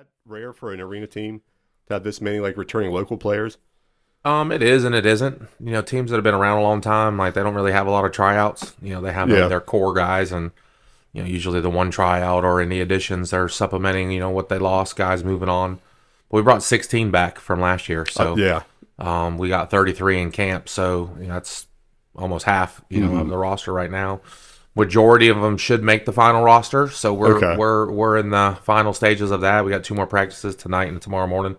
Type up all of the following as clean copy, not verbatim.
that rare for an arena team to have this many like returning local players? It is and it isn't. Teams that have been around a long time, like they don't really have a lot of tryouts. They have Yeah. their core guys, and usually the one tryout or any additions they're supplementing. What they lost, guys moving on. But we brought 16 back from last year, so Yeah. we got 33 in camp. So that's almost half, of the roster right now. Majority of them should make the final roster, so we're Okay. we're in the final stages of that. We got 2 more practices tonight and tomorrow morning,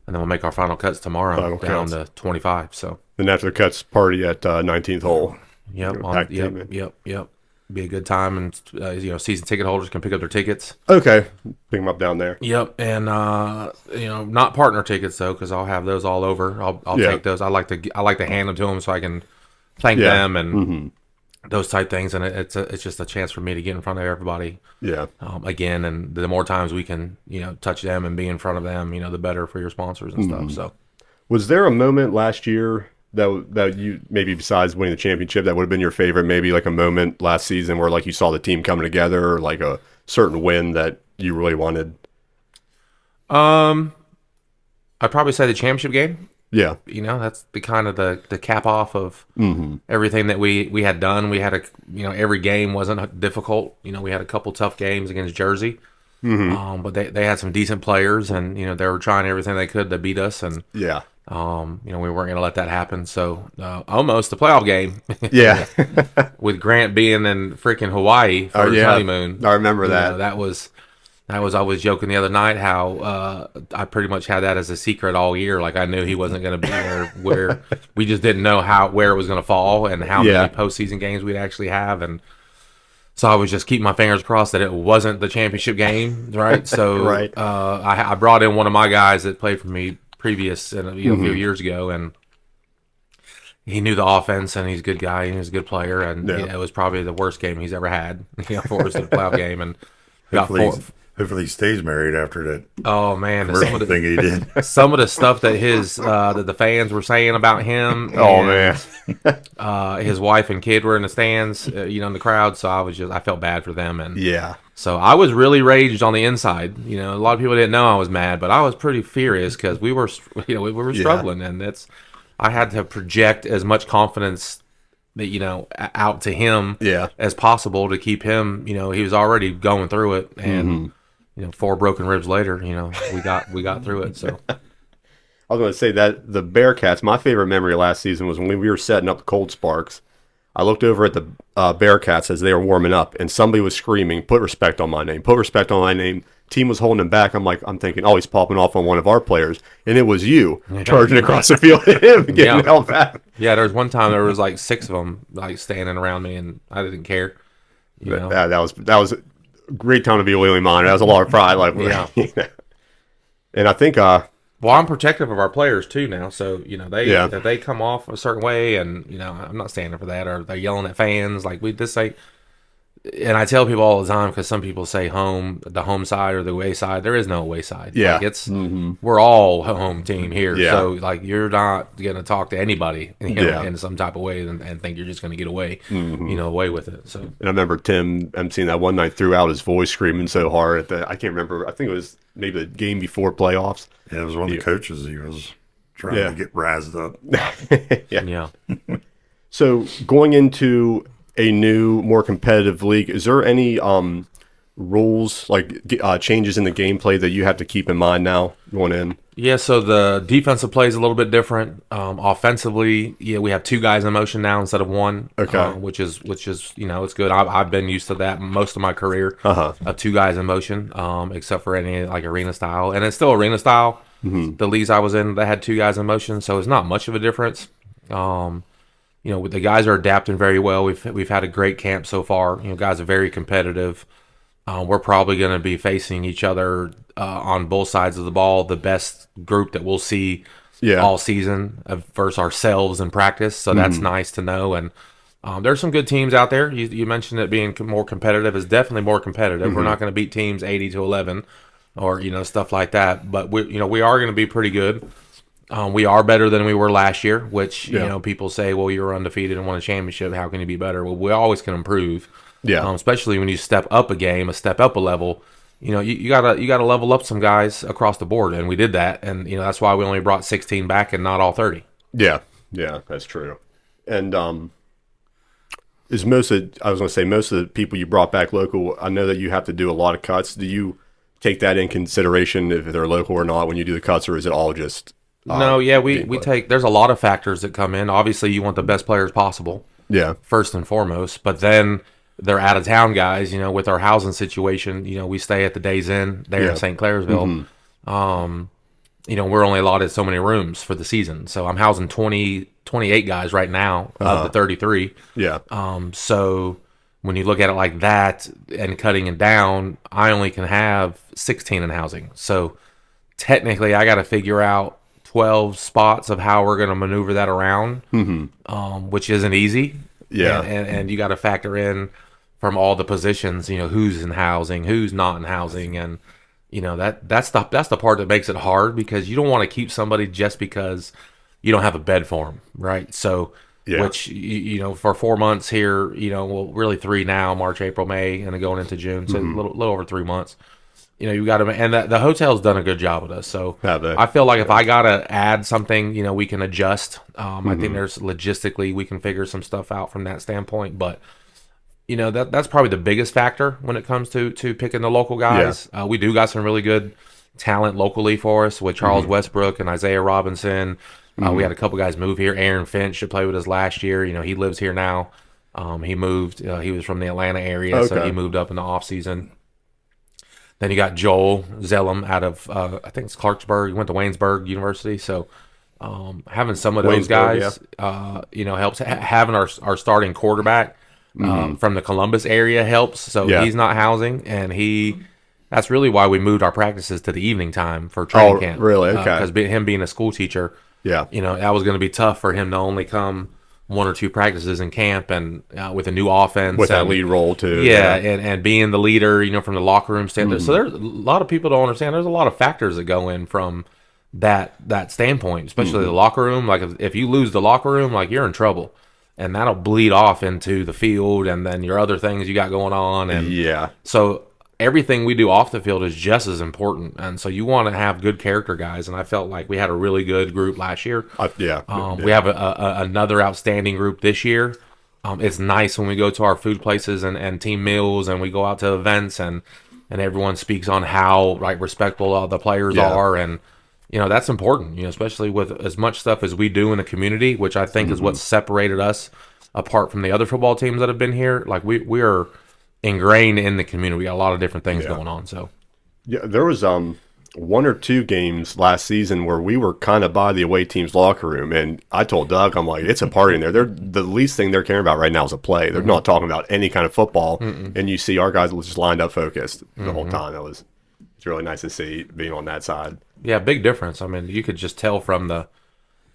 and then we'll make our final cuts tomorrow Final down cuts. to 25. So Then after the cuts party at 19th hole. yep, Packed team in. yep. Be a good time, and season ticket holders can pick up their tickets. Okay. Pick them up down there. Yep, and not partner tickets though, because I'll have those all over. I'll Yeah. take those. I like to hand them to them so I can thank Yeah. them and those type things. And it's just a chance for me to get in front of everybody Yeah. again. And the more times we can touch them and be in front of them, the better for your sponsors and stuff. So Was there a moment last year that you maybe besides winning the championship that would have been your favorite? Maybe like a moment last season where like you saw the team coming together, or like a certain win that you really wanted. I'd probably say the championship game. Yeah. That's the kind of the cap off of everything that we had done. We had every game wasn't difficult. We had a couple tough games against Jersey, but they had some decent players, and they were trying everything they could to beat us, and Yeah. we weren't gonna let that happen. So almost the playoff game, Yeah. with Grant being in freaking Hawaii for his honeymoon. I remember that. That was. I was joking the other night how I pretty much had that as a secret all year. Like I knew he wasn't going to be there. Where we just didn't know where it was going to fall and how many postseason games we'd actually have, and so I was just keeping my fingers crossed that it wasn't the championship game, right? So Right. I brought in one of my guys that played for me previous a few years ago, and he knew the offense, and he's a good guy, and he's a good player, and it was probably the worst game he's ever had for us at the playoff game, and got Hopefully he stays married after that Oh man, commercial thing he did. some of the stuff that that the fans were saying about him. Oh and, man. his wife and kid were in the stands, in the crowd. So I felt bad for them, and Yeah. so I was really raged on the inside. A lot of people didn't know I was mad, but I was pretty furious because we were, we were struggling, and I had to project as much confidence that out to him as possible to keep him. He was already going through it, and 4 broken ribs later, we got through it. So I was going to say that the Bearcats, my favorite memory last season was when we were setting up the Cold Sparks. I looked over at the Bearcats as they were warming up, and somebody was screaming, "Put respect on my name! Put respect on my name!" Team was holding him back. I'm thinking, oh, he's popping off on one of our players, and it was you charging across the field at him, getting held back. Yeah, there was one time there was like 6 of them like standing around me, and I didn't care. That was a great time to be a wheelie monitor. That was a lot of pride. Like, And I think, well, I'm protective of our players too now. So if they come off a certain way, and I'm not standing for that, or they're yelling at fans, like we just say. And I tell people all the time, because some people say the home side or the away side. There is no away side. Yeah. Like we're all a home team here. Yeah. So like you're not gonna talk to anybody in some type of way and think you're just gonna get away away with it. So and I remember Tim emceeing that one night, threw out his voice screaming so hard at I can't remember. I think it was maybe the game before playoffs. Yeah, it was one of the coaches. He was trying to get razzed up. yeah. So going into a new, more competitive league, is there any rules, like changes in the gameplay that you have to keep in mind now going in? Yeah, so the defensive play is a little bit different. Offensively, we have 2 guys in motion now instead of 1. Okay. Which is it's good. I've been used to that most of my career of 2 guys in motion, except for any like arena style, and it's still arena style. The leagues I was in, they had 2 guys in motion, so it's not much of a difference. The guys are adapting very well. We've had a great camp so far. Guys are very competitive. We're probably going to be facing each other on both sides of the ball. The best group that we'll see all season versus ourselves in practice. So that's nice to know. And there's some good teams out there. You mentioned it being more competitive. It's definitely more competitive. We're not going to beat teams 80-11 or stuff like that. But we are going to be pretty good. We are better than we were last year, which people say, well, you were undefeated and won a championship. How can you be better? Well, we always can improve. Yeah. Especially when you step up a game, step up a level. you gotta level up some guys across the board, and we did that, and that's why we only brought 16 back and not all 30. Yeah, that's true. And is most of the people you brought back local? I know that you have to do a lot of cuts. Do you take that in consideration if they're local or not when you do the cuts, or is it all just no? Yeah, we take. There's a lot of factors that come in. Obviously, you want the best players possible. Yeah. First and foremost, but then they're out of town guys. With our housing situation, we stay at the Days Inn there in St. Clairsville. We're only allotted so many rooms for the season, so I'm housing 28 guys right now of the 33. Yeah. So when you look at it like that and cutting it down, I only can have 16 in housing. So technically, I got to figure out 12 spots of how we're going to maneuver that around, which isn't easy. Yeah. And you got to factor in from all the positions, who's in housing, who's not in housing, and that's the part that makes it hard, because you don't want to keep somebody just because you don't have a bed for them, right? So, which for 4 months here, well, really 3 now, March, April, May, and then going into June, so a little over 3 months. You got to, and the hotel's done a good job with us. So I feel like if I gotta add something, we can adjust. I think there's logistically we can figure some stuff out from that standpoint, but. That's probably the biggest factor when it comes to picking the local guys. We do got some really good talent locally for us with Charles Westbrook and Isaiah Robinson. We had a couple guys move here. Aaron Finch should play with us last year. He lives here now. He moved. He was from the Atlanta area, so he moved up in the off season. Then you got Joel Zellum out of I think it's Clarksburg. He went to Waynesburg University. So having some of those guys, helps. Having our starting quarterback. From the Columbus area helps, so he's not housing, and that's really why we moved our practices to the evening time for training camp. Really? Okay. Because him being a school teacher, that was going to be tough for him to only come 1 or 2 practices in camp, and with a new offense. With that lead role, too. Yeah, and being the leader, from the locker room standpoint. So there's a lot of people don't understand. There's a lot of factors that go in from that standpoint, especially the locker room. Like, if you lose the locker room, like, you're in trouble. And that'll bleed off into the field, and then your other things you got going on. And so everything we do off the field is just as important. And so you want to have good character guys. And I felt like we had a really good group last year. We have another outstanding group this year. It's nice when we go to our food places and team meals, and we go out to events, and everyone speaks on how respectful all the players are. And that's important, especially with as much stuff as we do in the community, which I think is what separated us apart from the other football teams that have been here. Like, we are ingrained in the community. We got a lot of different things going on. So, there was 1 or 2 games last season where we were kind of by the away team's locker room, and I told Doug, I'm like, it's a party in there. The least thing they're caring about right now is a play. They're not talking about any kind of football, and you see our guys just lined up focused the whole time. It's really nice to see being on that side. Yeah, big difference. I mean, you could just tell from the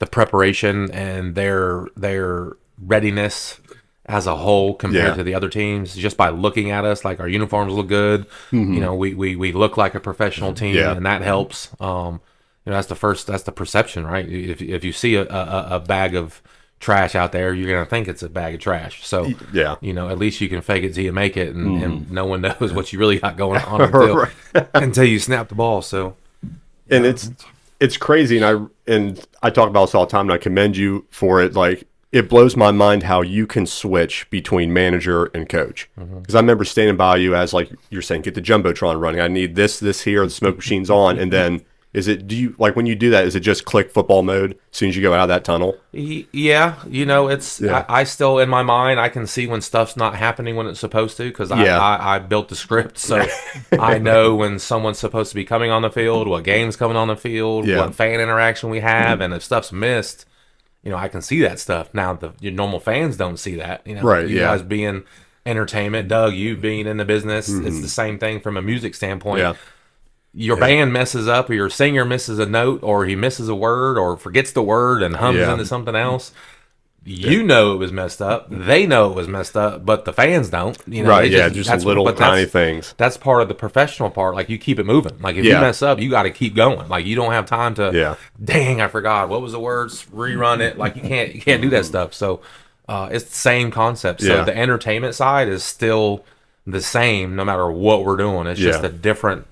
preparation and their readiness as a whole compared to the other teams, just by looking at us. Like, our uniforms look good. We look like a professional team, and that helps. That's the perception, right? If you see a bag of trash out there, you're gonna think it's a bag of trash. So at least you can fake it till you make it, and no one knows what you really got going on until you snap the ball. So. And it's crazy, and I talk about this all the time, and I commend you for it. Like, it blows my mind how you can switch between manager and coach. Because I remember standing by you as, like you're saying, get the jumbotron running. I need this here, the smoke machine's on, and then when you do that, is it just click football mode as soon as you go out of that tunnel? Yeah, I still, in my mind, I can see when stuff's not happening when it's supposed to, because I built the script, so I know when someone's supposed to be coming on the field, what game's coming on the field, what fan interaction we have, and if stuff's missed, I can see that stuff. Now, your normal fans don't see that. You guys being entertainment, Doug, you being in the business, it's the same thing from a music standpoint. Yeah. Your band messes up, or your singer misses a note, or he misses a word, or forgets the word and hums into something else. You know it was messed up. They know it was messed up, but the fans don't. Just little tiny things. That's part of the professional part. Like, you keep it moving. Like, if you mess up, you got to keep going. Like, you don't have time to. Dang, I forgot what was the words. Rerun it. Like, you can't do that stuff. So, it's the same concept. So the entertainment side is still the same no matter what we're doing. It's just a different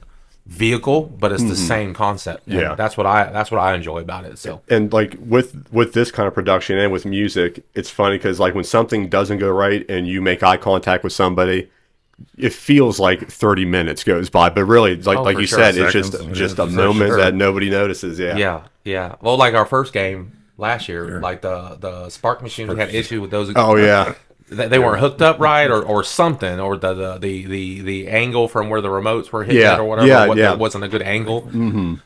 vehicle, but it's the same concept. And that's what I enjoy about it. So, and like with this kind of production and with music, it's funny because like when something doesn't go right and you make eye contact with somebody, it feels like 30 minutes goes by, but really, like you said, it's just a moment that nobody notices. Yeah. Well, like our first game last year, like the spark machines, we had issue with those. Oh yeah. They weren't hooked up right, or something, or the angle from where the remotes were hit or whatever. Wasn't a good angle.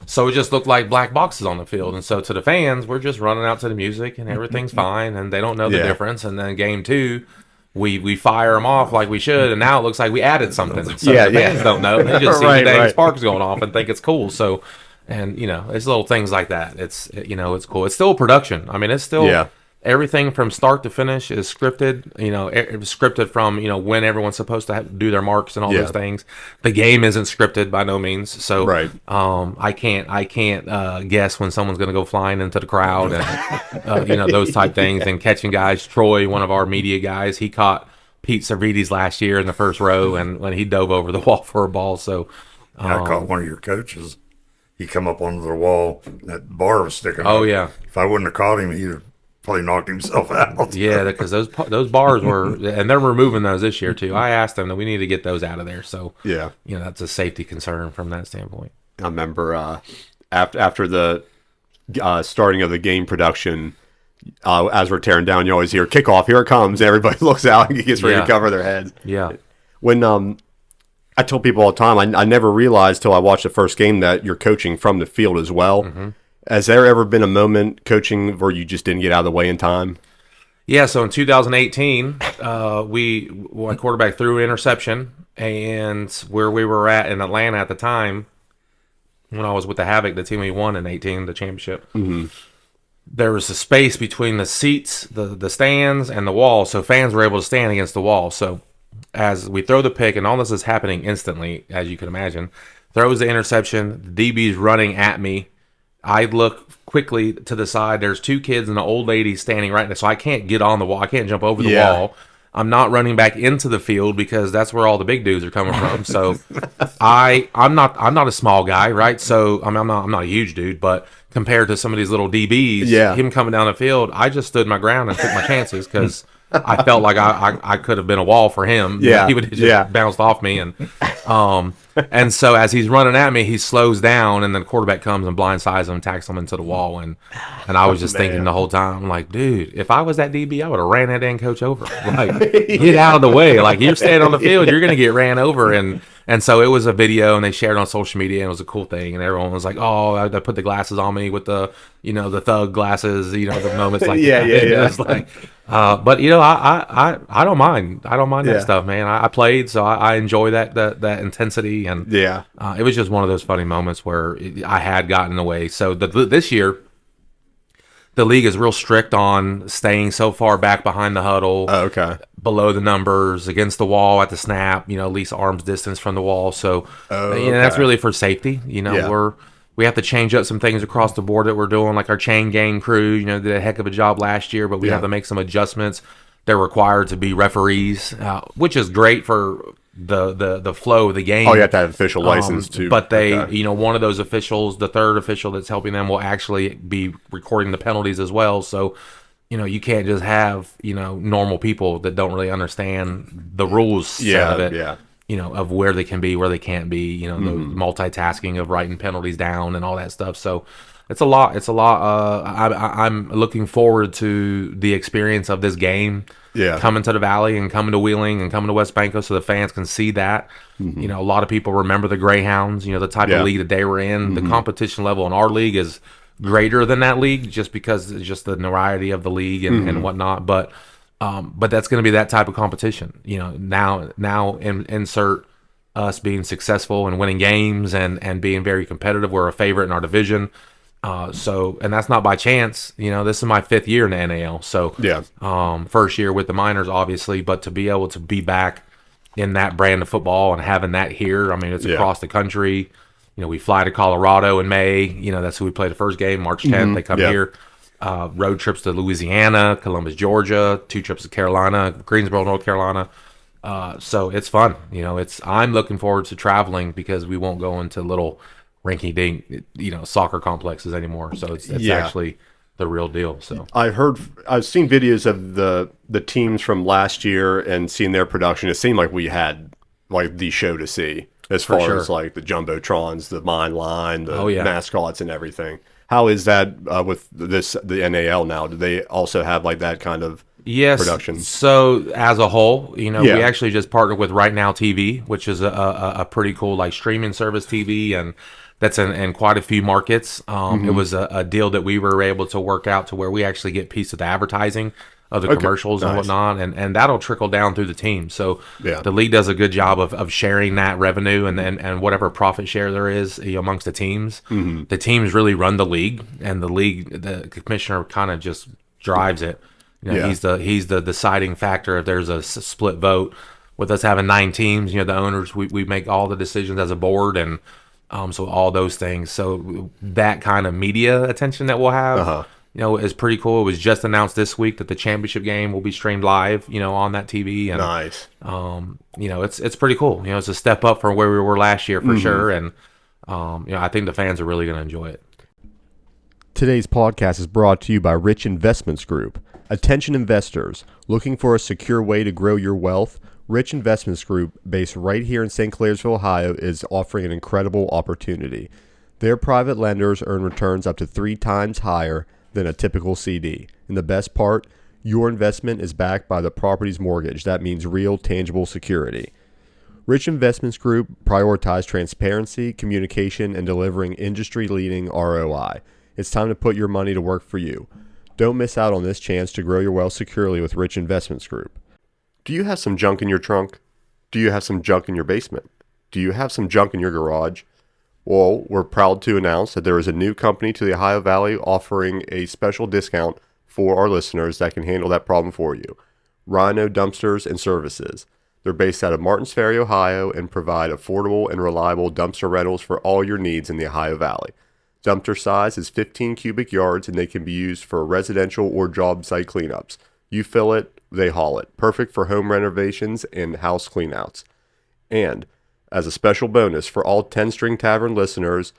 So it just looked like black boxes on the field. And so to the fans, we're just running out to the music and everything's fine, and they don't know the difference. And then game 2, we fire them off like we should, and now it looks like we added something. So the fans don't know; they just see the dang sparks going off and think it's cool. So, and it's little things like that. It's it's cool. It's still a production. I mean, it's still. Everything from start to finish is scripted. It was scripted from when everyone's supposed to do their marks and all those things. The game isn't scripted by no means, so I can't guess when someone's going to go flying into the crowd and those type things and catching guys. Troy, one of our media guys, he caught Pete Cervides last year in the first row, and when he dove over the wall for a ball. So I caught one of your coaches. He come up onto the wall, and that bar was sticking up. Oh yeah! If I wouldn't have caught him, he'd have probably knocked himself out. Yeah, because those bars were, and they're removing those this year too. I asked them that we need to get those out of there. So that's a safety concern from that standpoint. I remember after the starting of the game production, as we're tearing down, you always hear kickoff. Here it comes. Everybody looks out and gets ready to cover their heads. Yeah. When I tell people all the time, I never realized till I watched the first game that you're coaching from the field as well. Has there ever been a moment coaching where you just didn't get out of the way in time? Yeah, so in 2018, my quarterback threw an interception, and where we were at in Atlanta at the time, when I was with the Havoc, the team we won in 18, the championship, there was a space between the seats, the stands, and the wall, so fans were able to stand against the wall. So as we throw the pick, and all this is happening instantly, as you can imagine, throws the interception, the DB's running at me. I look quickly to the side. There's 2 kids and an old lady standing right there, so I can't get on the wall. I can't jump over the wall. I'm not running back into the field because that's where all the big dudes are coming from. So I'm not a small guy, right? So I'm not a huge dude, but compared to some of these little DBs, him coming down the field, I just stood my ground and took my chances because I felt like I could have been a wall for him. He would have just bounced off me, and so as he's running at me, he slows down, and then the quarterback comes and blindsides him, tacks him into the wall, and I was just thinking the whole time, I'm like, dude, if I was that DB, I would have ran that dang coach over. Like, get out of the way. Like, you're standing on the field, you're gonna get ran over, and so it was a video, and they shared it on social media, and it was a cool thing, and everyone was like, oh, they put the glasses on me with the the thug glasses, the moments like that. It's like, but I don't mind. I don't mind that stuff, man. I played, so I enjoy that intensity, and it was just one of those funny moments where I had gotten away. So this year, the league is real strict on staying so far back behind the huddle, below the numbers, against the wall at the snap, at least arm's distance from the wall. So that's really for safety. We have to change up some things across the board that we're doing, like our chain gang crew, did a heck of a job last year, but we have to make some adjustments. They're required to be referees, which is great for the flow of the game. Oh, you have to have official license too. But they, one of those officials, the third official that's helping them, will actually be recording the penalties as well. So, you can't just have, normal people that don't really understand the rules side of it. Of where they can be, where they can't be, the multitasking of writing penalties down and all that stuff. So it's a lot. I'm looking forward to the experience of this game coming to the Valley and coming to Wheeling and coming to West Banco so the fans can see that. A lot of people remember the Greyhounds, the type of league that they were in. The competition level in our league is greater than that league just because it's just the notoriety of the league and whatnot. But that's going to be that type of competition. Now insert us being successful and winning games and being very competitive. We're a favorite in our division. And that's not by chance. This is my 5th year in the NAL. So first year with the minors, obviously, but to be able to be back in that brand of football and having that here, I mean, it's across the country. We fly to Colorado in May. That's who we play the first game, March 10th. They come here. Road trips to Louisiana, Columbus, Georgia, 2 trips to Carolina, Greensboro, North Carolina. So it's fun. I'm looking forward to traveling because we won't go into little rinky-dink, soccer complexes anymore. So it's actually the real deal. So I've seen videos of the teams from last year and seen their production. It seemed like we had like the show to see as far as like the jumbotrons, the mine line, the mascots, and everything. How is that with the NAL now? Do they also have like that kind of production? So as a whole, we actually just partnered with Right Now TV, which is a pretty cool like streaming service TV, and that's in quite a few markets. It was a deal that we were able to work out to where we actually get piece of the advertising of the commercials and whatnot, and that'll trickle down through the team. So the league does a good job of sharing that revenue and whatever profit share there is amongst the teams. The teams really run the league, and the commissioner kind of just drives it. He's the deciding factor if there's a split vote. With us having 9 teams, the owners, we make all the decisions as a board, and so all those things. So that kind of media attention that we'll have, is pretty cool. It was just announced this week that the championship game will be streamed live, on that TV. And, nice. It's pretty cool. It's a step up from where we were last year for sure. And, I think the fans are really going to enjoy it. Today's podcast is brought to you by Rich Investments Group. Attention investors, looking for a secure way to grow your wealth? Rich Investments Group, based right here in St. Clairsville, Ohio, is offering an incredible opportunity. Their private lenders earn returns up to 3 times higher than a typical CD. And the best part, your investment is backed by the property's mortgage. That means real, tangible security. Rich Investments Group prioritizes transparency, communication, and delivering industry-leading ROI. It's time to put your money to work for you. Don't miss out on this chance to grow your wealth securely with Rich Investments Group. Do you have some junk in your trunk? Do you have some junk in your basement? Do you have some junk in your garage? Well, we're proud to announce that there is a new company to the Ohio Valley offering a special discount for our listeners that can handle that problem for you. Rhino Dumpsters and Services. They're based out of Martins Ferry, Ohio, and provide affordable and reliable dumpster rentals for all your needs in the Ohio Valley. Dumpster size is 15 cubic yards, and they can be used for residential or job site cleanups. You fill it, they haul it. Perfect for home renovations and house cleanouts. And as a special bonus for all 10 String Tavern listeners,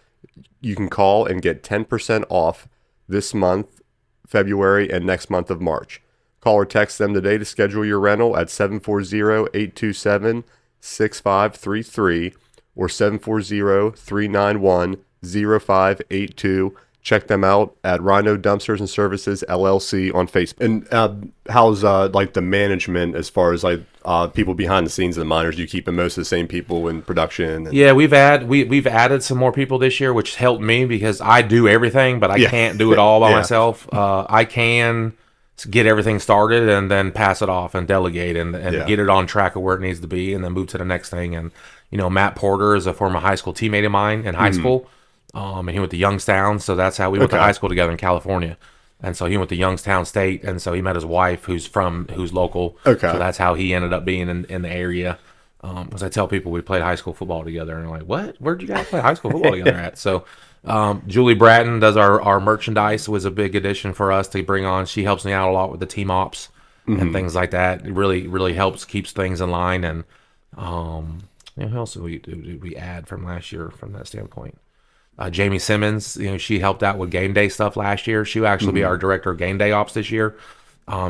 you can call and get 10% off this month, February, and next month of March. Call or text them today to schedule your rental at 740-827-6533 or 740-391-0582. Check them out at Rhino Dumpsters and Services LLC on Facebook. And how's like the management as far as like people behind the scenes of the miners? Do you keep most of the same people in production? Yeah, we've added some more people this year, which helped me because I do everything, but I can't do it all by myself. I can get everything started and then pass it off and delegate and get it on track of where it needs to be and then move to the next thing. And Matt Porter is a former high school teammate of mine in high school. And he went to Youngstown, so that's how we went to high school together in California. And so he went to Youngstown State, and so he met his wife, who's local. So that's how he ended up being in the area. Because I tell people we played high school football together, and they're like, "What? Where'd you guys play high school football together at?" So Julie Bratton does our merchandise, was a big addition for us to bring on. She helps me out a lot with the team ops and things like that. It really helps, keeps things in line. And who else did we add from last year from that standpoint? Jamie Simmons, she helped out with game day stuff last year. She'll actually be our director of game day ops this year.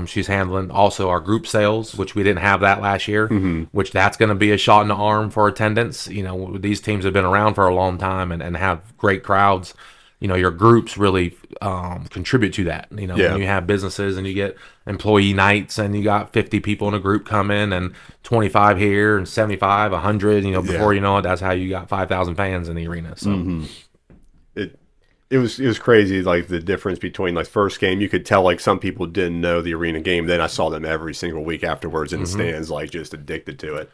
She's handling also our group sales, which we didn't have that last year, which that's going to be a shot in the arm for attendance. These teams have been around for a long time and have great crowds. Your groups really contribute to that. When you have businesses and you get employee nights and you got 50 people in a group coming and 25 here and 75, 100, before you know it, that's how you got 5,000 fans in the arena. So. It was crazy, like the difference between like first game. You could tell like some people didn't know the arena game. Then I saw them every single week afterwards in the stands, like just addicted to it.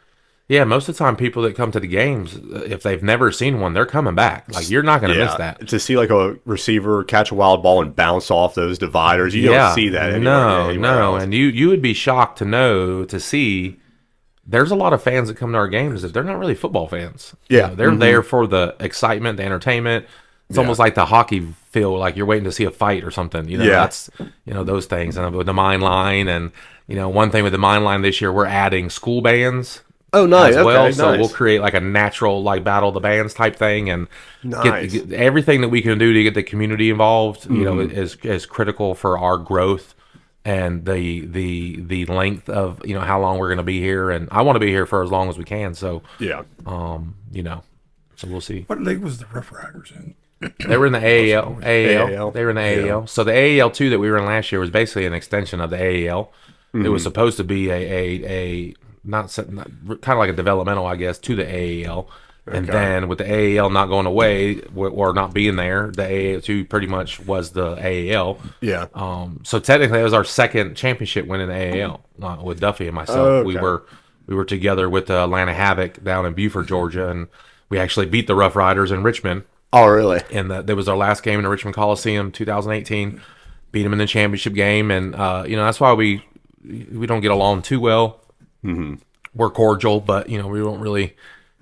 Yeah, most of the time people that come to the games, if they've never seen one, they're coming back. Like you're not going to miss that. To see like a receiver catch a wild ball and bounce off those dividers, you don't see that anywhere. No, else. And you would be shocked to see. There's a lot of fans that come to our games that they're not really football fans. Yeah, they're there for the excitement, the entertainment. It's almost like the hockey feel, like you're waiting to see a fight or something. That's those things, and with the mine line and one thing with the Mind Line this year, we're adding school bands. Oh, nice. As well, Okay, so nice. we'll create like a natural like battle of the bands type thing, and Nice. get everything that we can do to get the community involved. Mm-hmm. Is critical for our growth and the length of how long we're going to be here, and I want to be here for as long as we can. So Yeah. so we'll see. What league was the Rough Riders in? They were in the AAL. AAL. They were in the AAL. So the AAL 2 that we were in last year was basically an extension of the AAL. It was supposed to be a not kind of like a developmental, I guess, to the AAL. And then with the AAL not going away or not being there, the AAL2 pretty much was the AAL. Yeah. So technically, it was our second championship win in the AAL with Duffy and myself. Oh, okay. We were together with the Atlanta Havoc down in Buford, Georgia, and we actually beat the Rough Riders in Richmond. Oh, really? And that was our last game in the Richmond Coliseum, 2018. Beat them in the championship game, and that's why we don't get along too well. Mm-hmm. We're cordial, but we don't really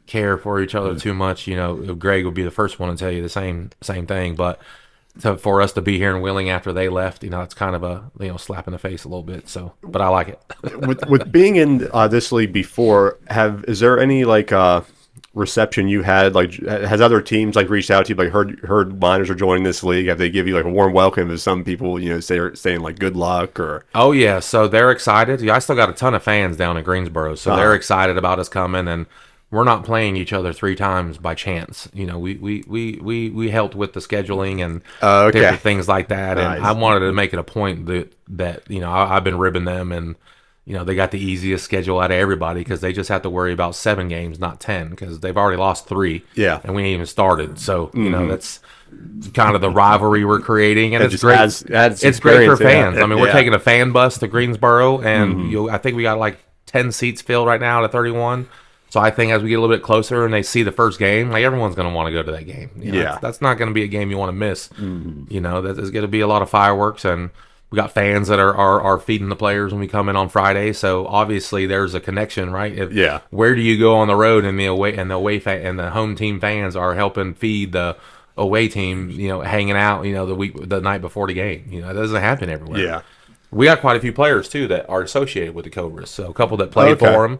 care for each other too much. Greg would be the first one to tell you the same thing. But for us to be here in Wheeling after they left, it's kind of a slap in the face a little bit. So, but I like it. with being in this league before, is there any like reception you had? Like, has other teams like reached out to you, like heard minors are joining this league? Have they give you like a warm welcome? As some people saying like good luck or? Oh yeah, so they're excited. I still got a ton of fans down in Greensboro, so they're excited about us coming, and we're not playing each other 3 times by chance. We helped with the scheduling and different things like that, Nice. and I wanted to make it a point that I've been ribbing them, and they got the easiest schedule out of everybody because they just have to worry about 7 games, not 10, because they've already lost 3. Yeah. And we ain't even started. So, that's kind of the rivalry we're creating. And it's great. Adds It's great for experience, fans. yeah. I mean, we're Yeah. taking a fan bus to Greensboro, and I think we got like 10 seats filled right now out of 31. So I think as we get a little bit closer and they see the first game, like everyone's going to want to go to that game. Yeah. That's not going to be a game you want to miss. There's going to be a lot of fireworks, and we got fans that are feeding the players when we come in on Friday. So obviously there's a connection, right? Yeah. Where do you go on the road and the away and the home team fans are helping feed the away team, hanging out, the night before the game. It doesn't happen everywhere. Yeah. We got quite a few players too that are associated with the Cobras. So a couple that played for them.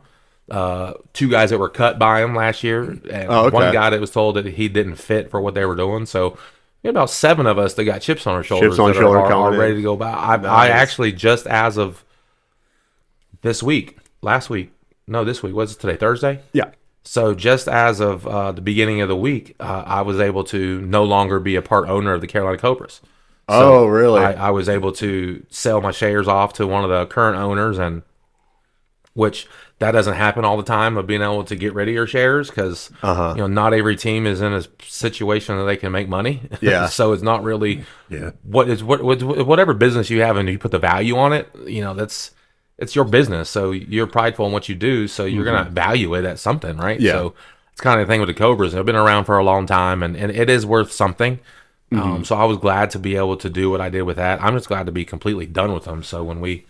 2 guys that were cut by him last year, and one guy that was told that he didn't fit for what they were doing. So we had about 7 of us that got chips on our shoulders that are ready to go by. I actually just as of this week, this week, what's it today? Thursday? Yeah. So just as of the beginning of the week, I was able to no longer be a part owner of the Carolina Cobras. So really? I was able to sell my shares off to one of the current owners, and which that doesn't happen all the time, of being able to get rid of your shares, because not every team is in a situation that they can make money. Yeah. So it's not really whatever business you have and you put the value on it. It's your business, so you're prideful in what you do, so you're gonna value it at something, right? Yeah. So it's kind of the thing with the Cobras. They've been around for a long time, and it is worth something. So I was glad to be able to do what I did with that. I'm just glad to be completely done with them. So when we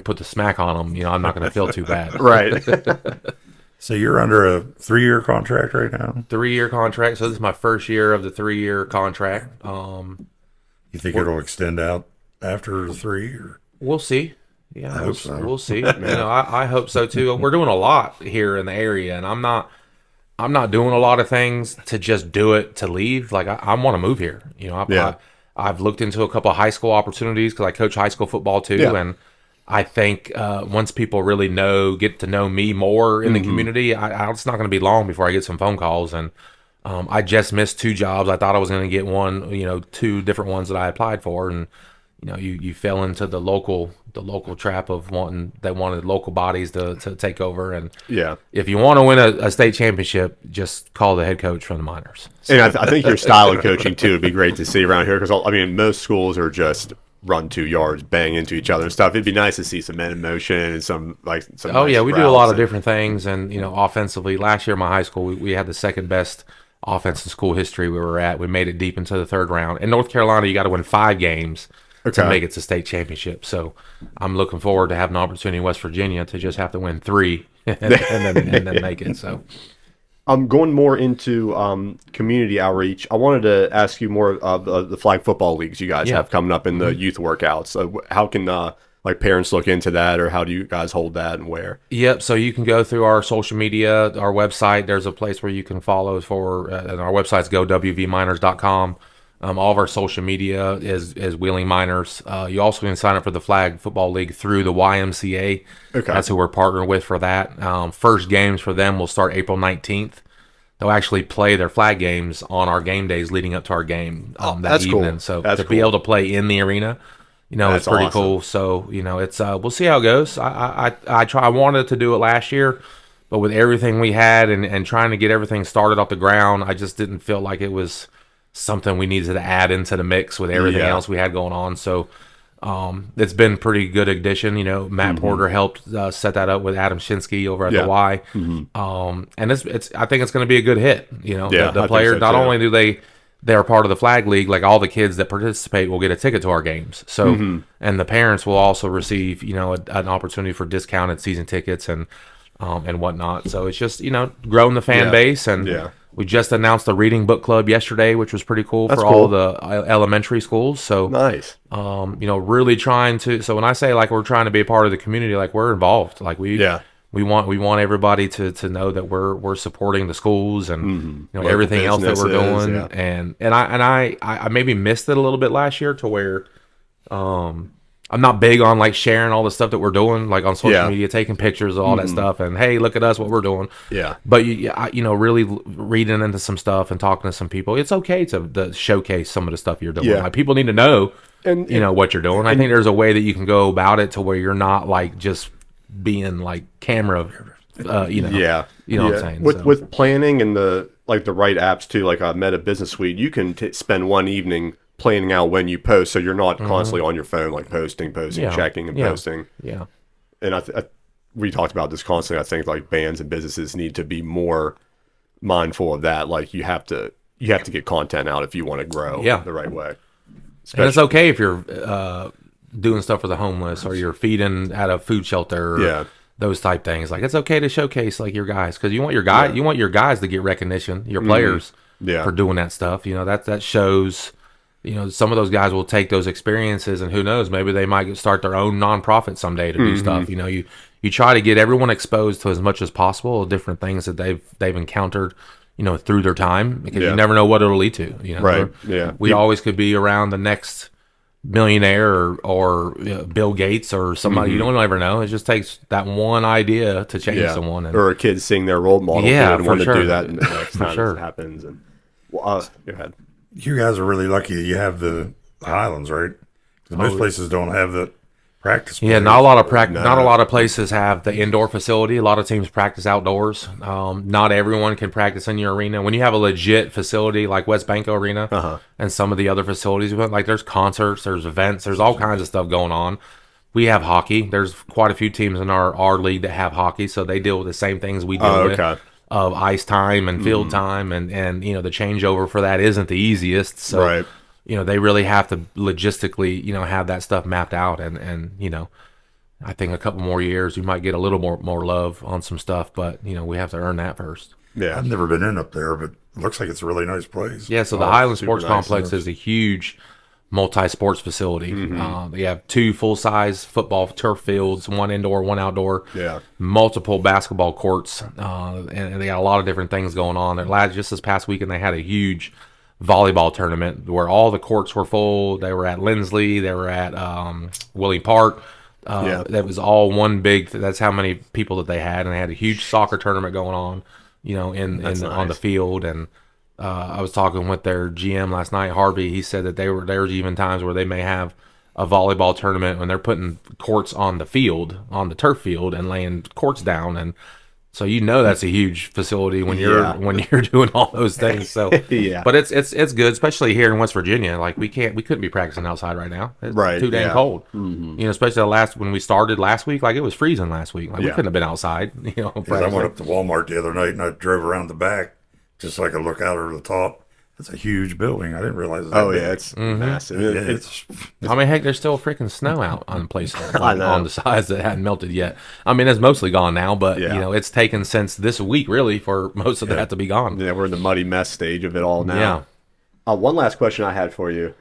put the smack on them, I'm not going to feel too bad. Right. So you're under a 3-year contract right now? 3-year contract. So this is my first year of the 3-year contract. You think it'll extend out after the 3? Or? We'll see. Yeah, I hope so. We'll see. I hope so too. We're doing a lot here in the area, and I'm not doing a lot of things to just do it to leave. Like I want to move here. I've looked into a couple of high school opportunities because I coach high school football too, and I think once people really get to know me more in the community, it's not going to be long before I get some phone calls. And I just missed 2 jobs. I thought I was going to get 2 different ones that I applied for, and you fell into the local trap of wanted local bodies to take over. And if you want to win a state championship, just call the head coach from the minors. And I think your style of coaching too would be great to see around here, because most schools are just run 2 yards, bang into each other and stuff. It'd be nice to see some men in motion and some. Oh yeah, we do a lot of different things, and offensively. Last year, my high school, we had the second best offense in school history. We were at. We made it deep into the 3rd round. In North Carolina, you got to win 5 games to make it to state championship. So I'm looking forward to having an opportunity in West Virginia to just have to win 3 and then make it. So. I'm going more into community outreach. I wanted to ask you more of the flag football leagues you guys have coming up in the youth workouts. How can like parents look into that, or how do you guys hold that and where? Yep. So you can go through our social media, our website. There's a place where you can follow for, and our website's gowvminers.com. All of our social media is Wheeling Miners. You also can sign up for the Flag Football League through the YMCA. Okay. That's who we're partnered with for that. First games for them will start April 19th. They'll actually play their flag games on our game days leading up to our game that that's evening. cool. So That's to be cool. able to play in the arena, it's pretty awesome. cool. So it's we'll see how it goes. I wanted to do it last year, but with everything we had and trying to get everything started off the ground, I just didn't feel like it was something we needed to add into the mix with everything else we had going on. So it's been pretty good addition. Matt Porter helped set that up with Adam Shinsky over at the Y. And it's I think it's going to be a good hit. The players, not only do they're part of the flag league, like all the kids that participate will get a ticket to our games. So and the parents will also receive an opportunity for discounted season tickets and whatnot. So it's just growing the fan base. And we just announced the reading book club yesterday, which was pretty cool for all the elementary schools. So Nice. really trying to. So when I say like we're trying to be a part of the community, like we're involved. Like we want everybody to know that we're supporting the schools and everything else that we're doing. And I maybe missed it a little bit last year to where I'm not big on like sharing all the stuff that we're doing, like on social media, taking pictures of all that stuff, and hey, look at us, what we're doing. Yeah. But really reading into some stuff and talking to some people, it's okay to showcase some of the stuff you're doing. Yeah. Like people need to know, And what you're doing. I think there's a way that you can go about it to where you're not like just being like camera. You know what I'm saying. With planning and the right apps too, like Meta Business Suite, you can spend one evening planning out when you post, so you're not constantly on your phone, like posting, checking, and posting. Yeah. And we talked about this constantly. I think like bands and businesses need to be more mindful of that. Like you have to get content out if you want to grow the right way. And it's okay if you're doing stuff for the homeless or you're feeding at a food shelter. Or those type things. Like it's okay to showcase like your guys, because you want your guys to get recognition, your players for doing that stuff. That shows. Some of those guys will take those experiences, and who knows, maybe they might start their own nonprofit someday to do stuff. You try to get everyone exposed to as much as possible different things that they've encountered, through their time, because you never know what it'll lead to. Right. Yeah. We always could be around the next millionaire or Bill Gates or somebody. You don't ever know. It just takes that one idea to change someone, or a kid seeing their role model and want to do that the next time it happens. And go ahead. You guys are really lucky that you have the Highlands, right? Because most places don't have the practice. Yeah, not a lot of practice. Not a lot of places have the indoor facility. A lot of teams practice outdoors. Not everyone can practice in your arena. When you have a legit facility like West Banco Arena and some of the other facilities, like there's concerts, there's events, there's all kinds of stuff going on. We have hockey. There's quite a few teams in our league that have hockey, so they deal with the same things we deal with. Of ice time and field time, and the changeover for that isn't the easiest. So they really have to logistically have that stuff mapped out, and I think a couple more years we might get a little more love on some stuff, but we have to earn that first. Yeah, I've never been in up there, but it looks like it's a really nice place. Yeah, so the Highland Sports Complex is a huge multi-sports facility. They have 2 full-size football turf fields, 1 indoor, 1 outdoor, multiple basketball courts, and they got a lot of different things going on. Just this past weekend, they had a huge volleyball tournament where all the courts were full. They were at Lindsley, they were at Willie Park. That was all one big. That's how many people that they had, and they had a huge soccer tournament going on, on the field. And I was talking with their GM last night, Harvey. He said that there's even times where they may have a volleyball tournament when they're putting courts on the field, on the turf field, and laying courts down. And so that's a huge facility when you're doing all those things. So but it's good, especially here in West Virginia. Like we couldn't be practicing outside right now. It's too dang cold. Especially when we started last week, like it was freezing last week. Like we couldn't have been outside. I went up to Walmart the other night and I drove around the back just so I could look out over the top. It's a huge building. I didn't realize that. It's massive. I mean, heck, there's still freaking snow out on places on the sides that hadn't melted yet. I mean, it's mostly gone now, but it's taken since this week really for most of that to be gone. Yeah, we're in the muddy mess stage of it all now. Yeah. One last question I had for you.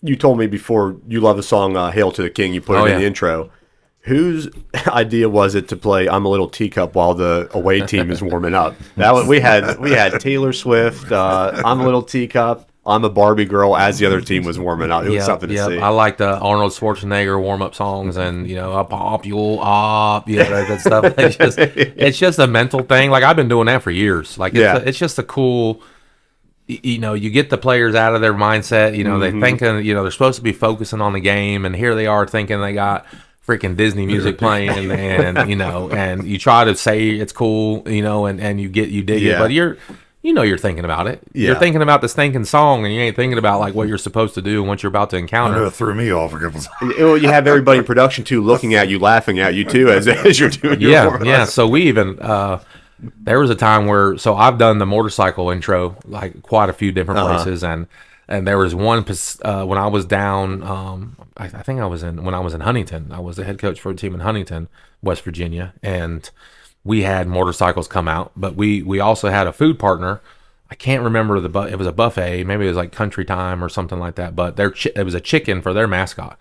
you told me before you love the song "Hail to the King." You put it in the intro. Whose idea was it to play "I'm a Little Teacup" while the away team is warming up? We had Taylor Swift, "I'm a Little Teacup," "I'm a Barbie Girl" as the other team was warming up. It was something to see. I like the Arnold Schwarzenegger warm up songs, and "I pop you up," that stuff. It's just a mental thing. Like I've been doing that for years. Like it's just a cool. You get the players out of their mindset. They thinking. They're supposed to be focusing on the game, and here they are thinking they got freaking Disney music playing, and and you try to say it's cool, and you dig it, but you're thinking about it. You're thinking about the stinking song, and you ain't thinking about like what you're supposed to do and what you're about to encounter. I know it threw me off a couple times. Well, you have everybody in production too looking at you, laughing at you too, as you're doing your warm-up. So we even there was a time where I've done the motorcycle intro like quite a few different places, and there was one when I was down. I think when I was in Huntington. I was the head coach for a team in Huntington, West Virginia, and we had motorcycles come out, but we also had a food partner. I can't remember it was a buffet, maybe it was like Country Time or something like that, but it was a chicken for their mascot.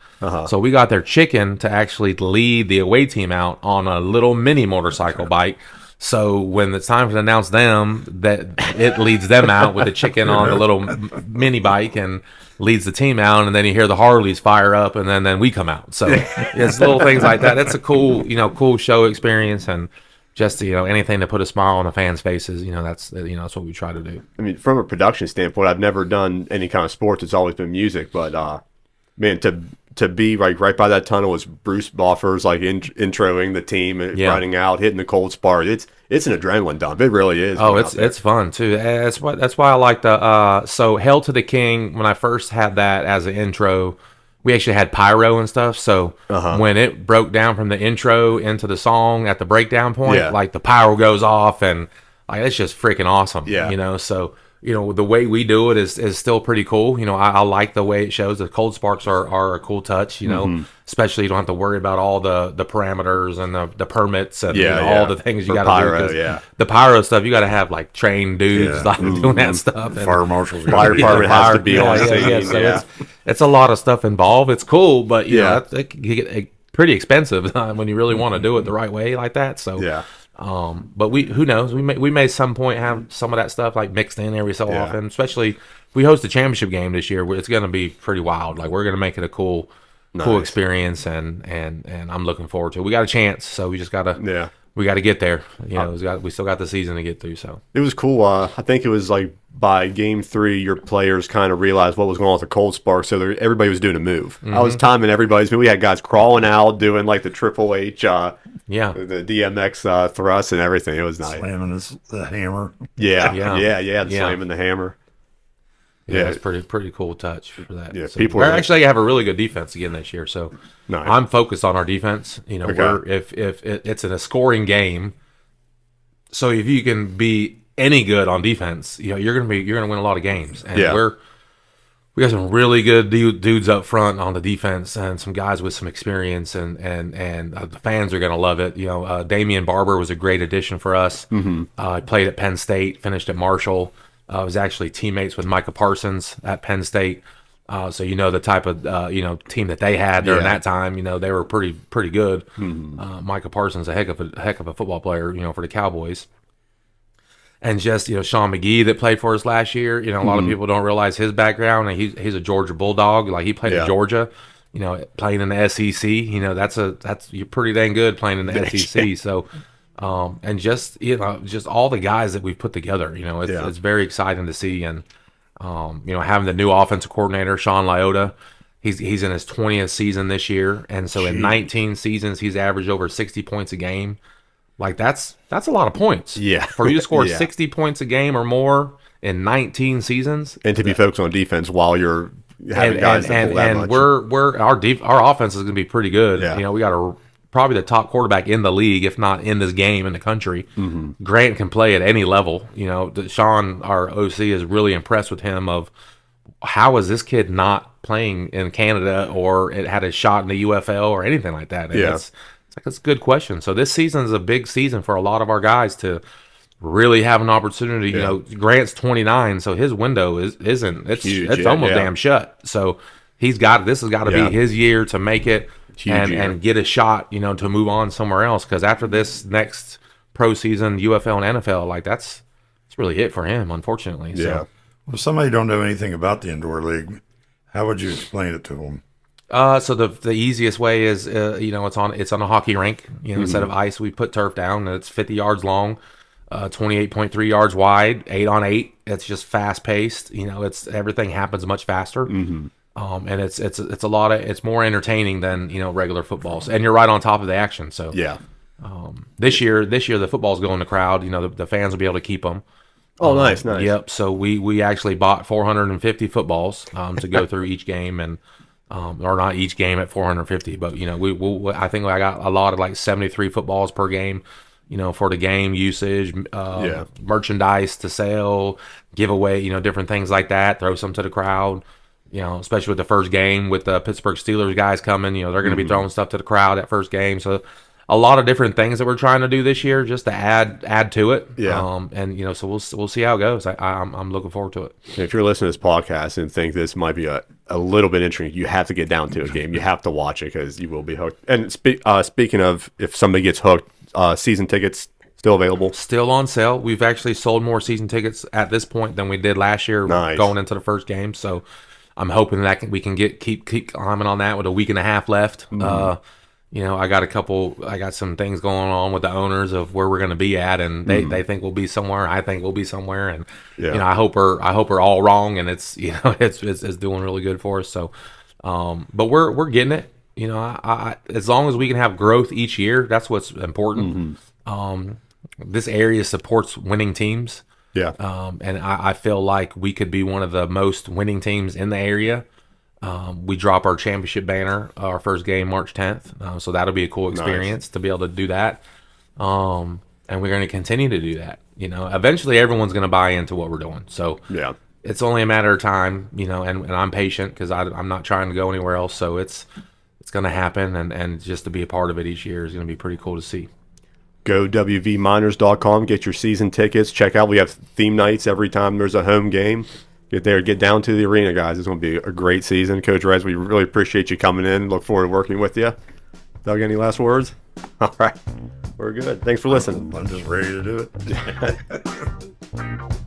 So we got their chicken to actually lead the away team out on a little mini motorcycle bike. So when it's time to announce them, that it leads them out with the chicken on the little mini bike and leads the team out, and then you hear the Harleys fire up, and then we come out. So it's little things like that. It's a cool show experience, and just anything to put a smile on the fans' faces. That's what we try to do. I mean, from a production standpoint, I've never done any kind of sports. It's always been music, but man, to be like right by that tunnel was Bruce Boffers like introing the team and running out, hitting the cold spar. It's an adrenaline dump. It really is. Oh, it's fun too. That's why I like the so "Hail to the King." When I first had that as an intro, we actually had pyro and stuff. So when it broke down from the intro into the song at the breakdown point, like the pyro goes off, and like it's just freaking awesome. So the way we do it is still pretty cool. I like the way it shows. The cold sparks are a cool touch, especially you don't have to worry about all the parameters and the permits and all the things you got to do. The pyro stuff, you got to have like trained dudes like doing that stuff. And fire marshals. Fire department has to be on scene. So it's a lot of stuff involved. It's cool, but it can get pretty expensive when you really want to do it the right way like that. So but who knows? We may some point have some of that stuff like mixed in every so often. Especially if we host a championship game this year, it's going to be pretty wild. Like we're going to make it a cool experience, and I'm looking forward to it. We got a chance, so we just gotta we got to get there. We still got the season to get through. So it was cool. I think it was like by game 3, your players kind of realized what was going on with the cold spark, so everybody was doing a move. I was timing everybody's move. We had guys crawling out, doing like the Triple H, the DMX thrust and everything. It was nice. Slamming the hammer. Slamming the hammer. Yeah, it's pretty cool touch for that. Yeah, so, people we're actually have a really good defense again this year. So I'm focused on our defense. If it's in a scoring game, so if you can be any good on defense, you're gonna win a lot of games. And we got some really good dudes up front on the defense, and some guys with some experience, and the fans are gonna love it. Damian Barber was a great addition for us. He played at Penn State, finished at Marshall. Was actually teammates with Micah Parsons at Penn State. So the type of team that they had during that time. They were pretty good. Micah Parsons, a heck of a football player. For the Cowboys. And just Sean McGee that played for us last year. A lot of people don't realize his background. And he's a Georgia Bulldog. Like he played at Georgia. Playing in the SEC. That's you're pretty dang good playing in the SEC. So. And just all the guys that we've put together, it's very exciting to see. And having the new offensive coordinator, Sean Lyotta, he's in his 20th season this year, and so in 19 seasons he's averaged over 60 points a game. Like that's a lot of points. For you to score 60 points a game or more in 19 seasons, and to be focused on defense while you're having guys that pull that much. Our offense is going to be pretty good. We got probably the top quarterback in the league, if not in this game in the country. Grant can play at any level. Sean, our OC, is really impressed with him of how is this kid not playing in Canada or it had a shot in the UFL or anything like that. And it's a good question. So this season is a big season for a lot of our guys to really have an opportunity. Grant's 29, so his window isn't huge, it's almost damn shut. So This has got to Yeah. be his year to make it Huge year. and get a shot, to move on somewhere else. Because after this next pro season, UFL and NFL, like that's really it for him, unfortunately. Yeah. So, Well, if somebody don't know anything about the indoor league, how would you explain it to them? so the easiest way is, it's on a hockey rink. Instead of ice, we put turf down, and it's 50 yards long, 28.3 yards wide, 8-on-8. It's just fast paced. It's everything happens much faster. And it's more entertaining than regular footballs, and you're right on top of the action. So Yeah. this year the football's going to crowd. The fans will be able to keep them. Oh, nice. Yep. So we actually bought 450 footballs to go through each game, and or not each game at 450, but I think I got allotted like 73 footballs per game. For the game usage, merchandise to sell, giveaway, different things like that. Throw some to the crowd. Especially with the first game with the Pittsburgh Steelers guys coming, they're going to be throwing stuff to the crowd at first game. So a lot of different things that we're trying to do this year just to add to it. Yeah. And so we'll see how it goes. I'm looking forward to it. If you're listening to this podcast and think this might be a little bit interesting, you have to get down to a game. You have to watch it because you will be hooked. And speaking of, if somebody gets hooked, season tickets still available. Still on sale. We've actually sold more season tickets at this point than we did last year. Nice. Going into the first game. So I'm hoping that we can keep climbing on that with a week and a half left. I got some things going on with the owners of where we're going to be at, and they think we'll be somewhere. I think we'll be somewhere, and I hope we're all wrong, and it's it's doing really good for us. So, but we're getting it. I as long as we can have growth each year, that's what's important. This area supports winning teams. Yeah. And I feel like we could be one of the most winning teams in the area. We drop our championship banner, our first game, March 10th. So that'll be a cool experience to be able to do that. And we're going to continue to do that. Eventually everyone's going to buy into what we're doing. So Yeah. it's only a matter of time, and I'm patient because I'm not trying to go anywhere else. So it's going to happen. And just to be a part of it each year is going to be pretty cool to see. Go wvminers.com, get your season tickets. Check out, we have theme nights every time there's a home game. Get there, get down to the arena, guys. It's going to be a great season. Coach Rez, we really appreciate you coming in. Look forward to working with you. Doug, any last words? All right. We're good. Thanks for listening. I'm just ready to do it.